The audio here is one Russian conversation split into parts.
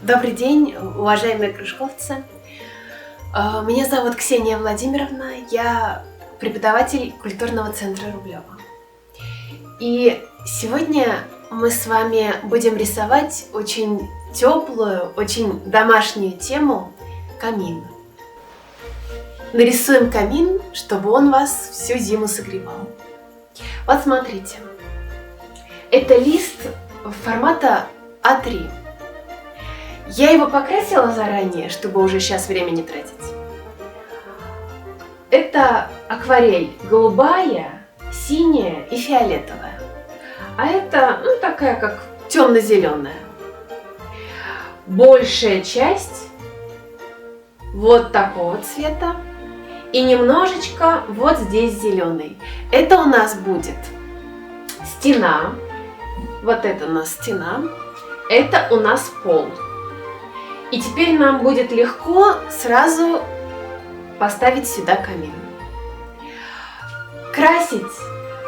Добрый день, уважаемые кружковцы. Меня зовут Ксения Владимировна, я преподаватель культурного центра Рублева. И сегодня мы с вами будем рисовать очень теплую, очень домашнюю тему – камин. Нарисуем камин, чтобы он вас всю зиму согревал. Вот смотрите, это лист формата А3. Я его покрасила заранее, чтобы уже сейчас время не тратить. Это акварель голубая, синяя и фиолетовая. А это, такая как темно-зеленая. Большая часть вот такого цвета и немножечко вот здесь зеленый. Это у нас будет стена. Вот это у нас стена. Это у нас пол. И теперь нам будет легко сразу поставить сюда камин. Красить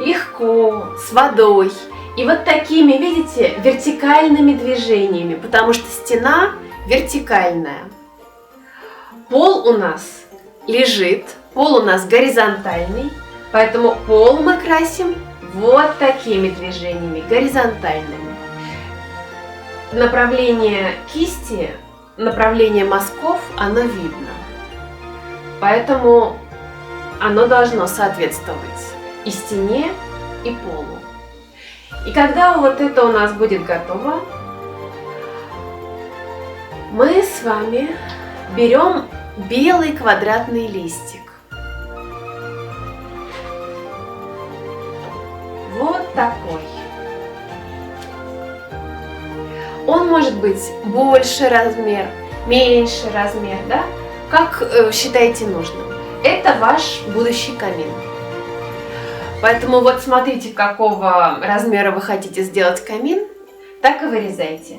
легко, с водой. И вот такими, видите, вертикальными движениями, потому что стена вертикальная. Пол у нас лежит, пол у нас горизонтальный, поэтому пол мы красим вот такими движениями, горизонтальными. Направление кисти, направление мазков, оно видно. Поэтому оно должно соответствовать и стене, и полу. И когда вот это у нас будет готово, мы с вами берем белый квадратный листик. Вот такой. Он может быть больше размер, меньше размер, да? Как считаете нужным. Это ваш будущий камин. Поэтому вот смотрите, какого размера вы хотите сделать камин, так и вырезайте.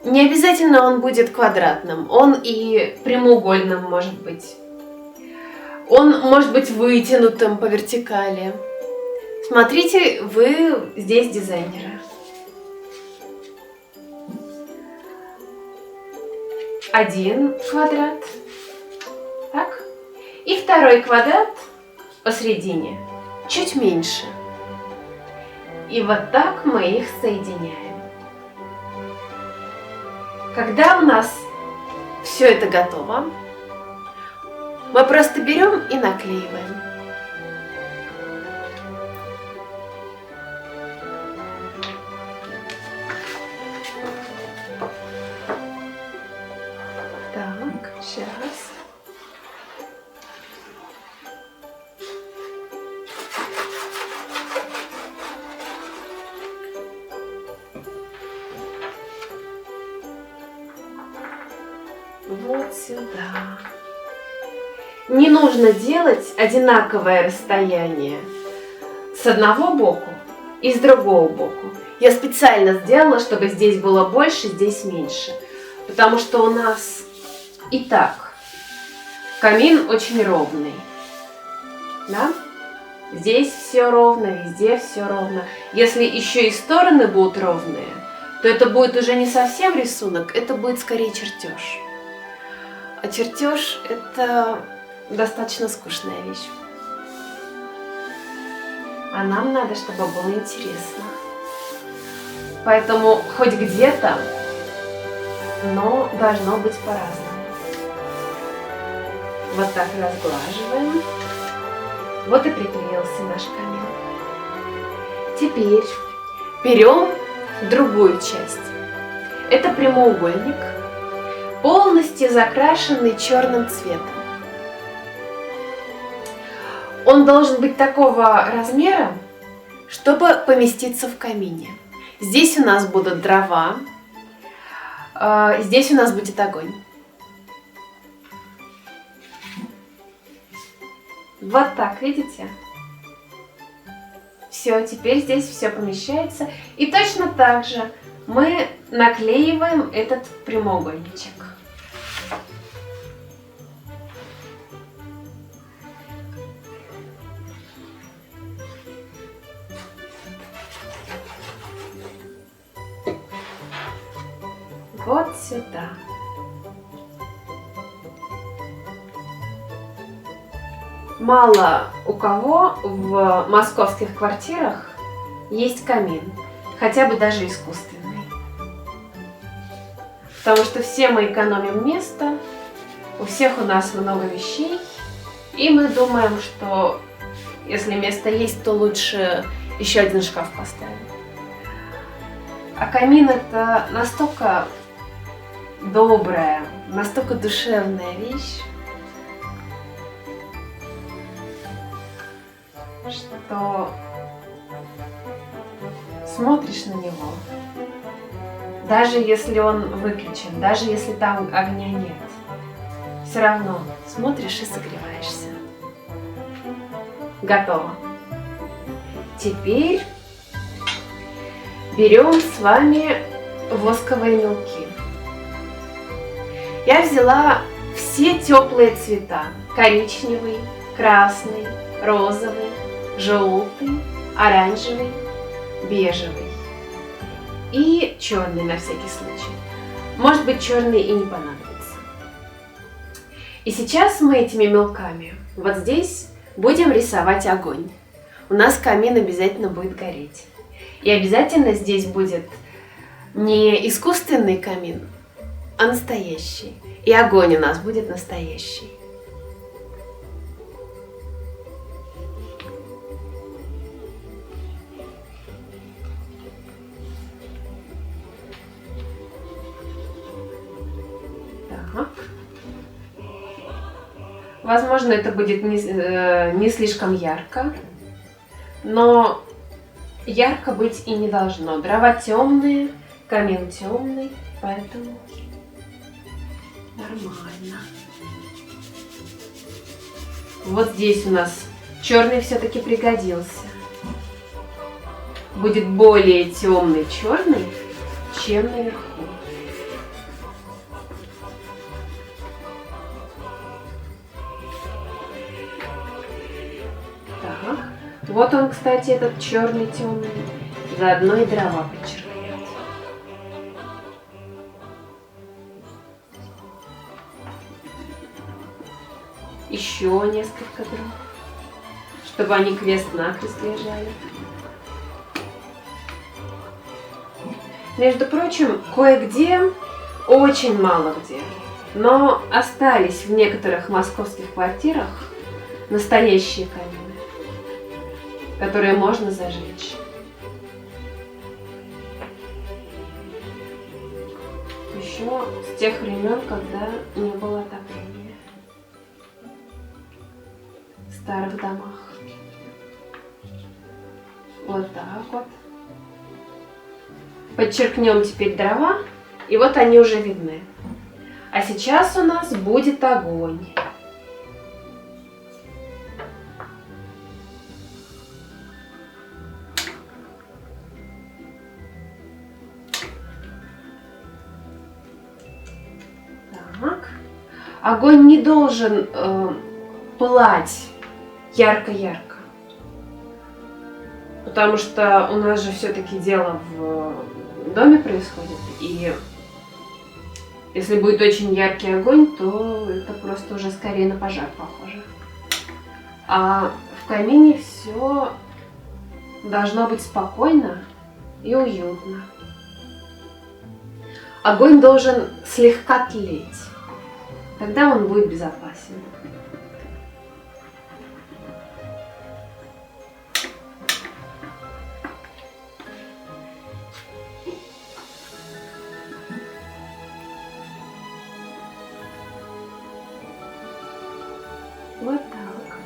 Не обязательно он будет квадратным, он и прямоугольным может быть. Он может быть вытянутым по вертикали. Смотрите, вы здесь дизайнеры. Один квадрат, так, и второй квадрат посередине, чуть меньше. И вот так мы их соединяем. Когда у нас все это готово, мы просто берем и наклеиваем. Так, сейчас. Вот сюда. Не нужно делать одинаковое расстояние с одного боку и с другого боку. Я специально сделала, чтобы здесь было больше, здесь меньше. Потому что у нас и так камин очень ровный. Да? Здесь все ровно, везде все ровно. Если еще и стороны будут ровные, то это будет уже не совсем рисунок, это будет скорее чертеж. А чертеж – это достаточно скучная вещь. А нам надо, чтобы было интересно. Поэтому хоть где-то, но должно быть по-разному. Вот так разглаживаем. Вот и приклеился наш камин. Теперь берем другую часть. Это прямоугольник, полностью закрашенный черным цветом. Он должен быть такого размера, чтобы поместиться в камине. Здесь у нас будут дрова, здесь у нас будет огонь. Вот так, видите? Все, теперь здесь все помещается. И точно так же мы наклеиваем этот прямоугольничек. вот сюда. мало у кого в московских квартирах есть камин, хотя бы даже искусственный. Потому что все мы экономим место, у всех у нас много вещей, и мы думаем, что если место есть, то лучше еще один шкаф поставить. А камин — это настолько добрая, настолько душевная вещь, что смотришь на него, даже если он выключен, даже если там огня нет, все равно смотришь и согреваешься. Готово. Теперь берем с вами восковые мелки. Я взяла все теплые цвета: коричневый, красный, розовый, желтый, оранжевый, бежевый и черный на всякий случай. Может быть, черный и не понадобится. И сейчас мы этими мелками вот здесь будем рисовать огонь. У нас камин обязательно будет гореть. И обязательно здесь будет не искусственный камин, а настоящий. И огонь у нас будет настоящий. Так. Возможно, это будет не слишком ярко, но ярко быть и не должно. Дрова темные, камин темный, поэтому нормально. Вот здесь у нас черный все-таки пригодился. Будет более темный черный, чем наверху. Так. Вот он, кстати, этот черный темный. Заодно и дрова подчеркнет. Еще несколько дров, чтобы они крест-накрест лежали. Между прочим, кое-где, очень мало где, но остались в некоторых московских квартирах настоящие камины, которые можно зажечь. Еще с тех времен, когда не было отопления в старых домах. Вот так вот. Подчеркнем теперь дрова, и вот они уже видны. А сейчас у нас будет огонь. Так. Огонь не должен пылать ярко-ярко, потому что у нас же все-таки дело в доме происходит, и если будет очень яркий огонь, то это просто уже скорее на пожар похоже. А в камине все должно быть спокойно и уютно. Огонь должен слегка тлеть, тогда он будет безопасен. Вот так.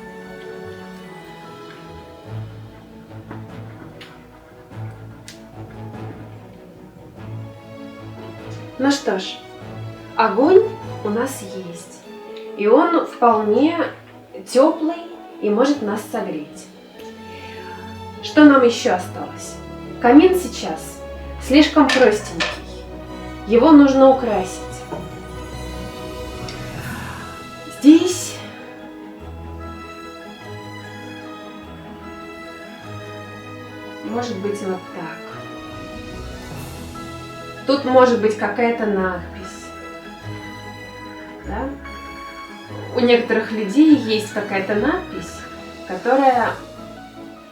Ну что ж, огонь у нас есть. И он вполне теплый и может нас согреть. Что нам еще осталось? Камин сейчас слишком простенький. Его нужно украсить. Здесь может быть вот так. Тут может быть какая-то надпись. Да? у некоторых людей есть какая-то надпись, которая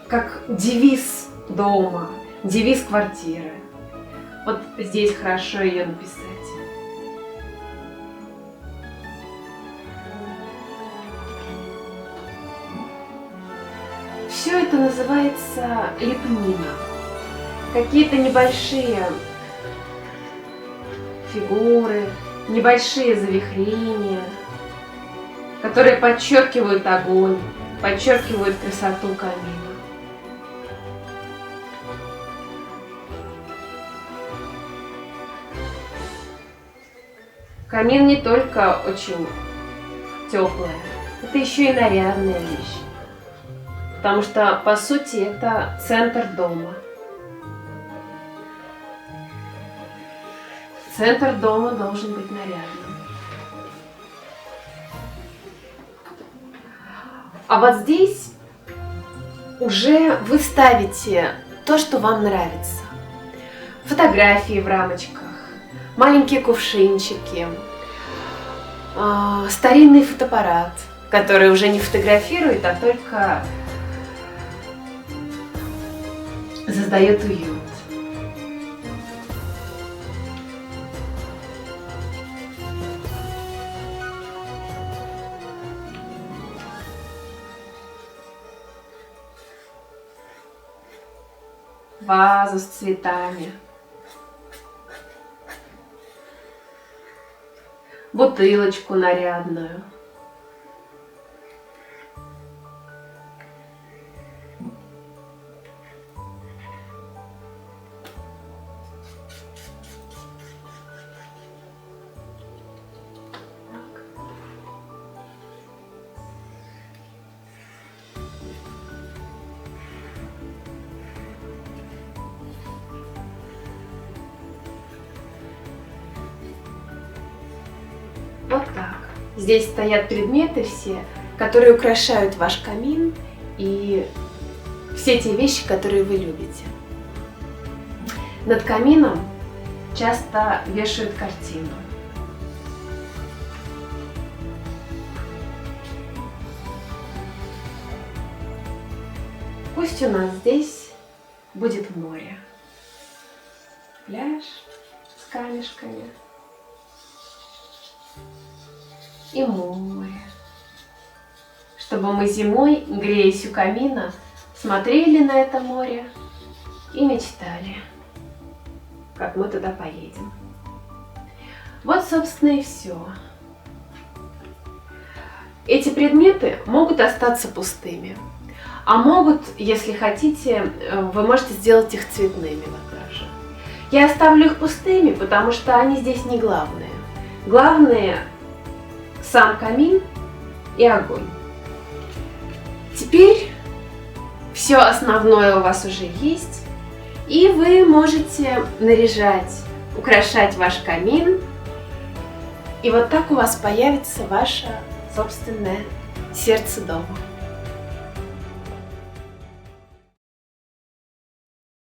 как девиз дома, девиз квартиры. Вот здесь хорошо ее написать. Все это называется лепнина. Какие-то небольшие фигуры, небольшие завихрения, которые подчеркивают огонь, подчеркивают красоту камина. Камин не только очень теплая, это еще и нарядная вещь. Потому что, по сути, это центр дома. Центр дома должен быть нарядным. А вот здесь уже вы ставите то, что вам нравится. Фотографии в рамочках, маленькие кувшинчики, старинный фотоаппарат, который уже не фотографирует, а только создает уют. Вазу с цветами, бутылочку нарядную. Вот так. Здесь стоят предметы все, которые украшают ваш камин, и все те вещи, которые вы любите. Над камином часто вешают картину. Пусть у нас здесь будет море, пляж с камешками и море, чтобы мы зимой, греясь у камина, смотрели на это море и мечтали, как мы туда поедем. Вот, собственно, и все. Эти предметы могут остаться пустыми, а могут, если хотите, вы можете сделать их цветными вот даже. Я оставлю их пустыми, потому что они здесь не главные. Главное сам камин и огонь. Теперь все основное у вас уже есть, и вы можете наряжать, украшать ваш камин, и вот так у вас появится ваше собственное сердце дома.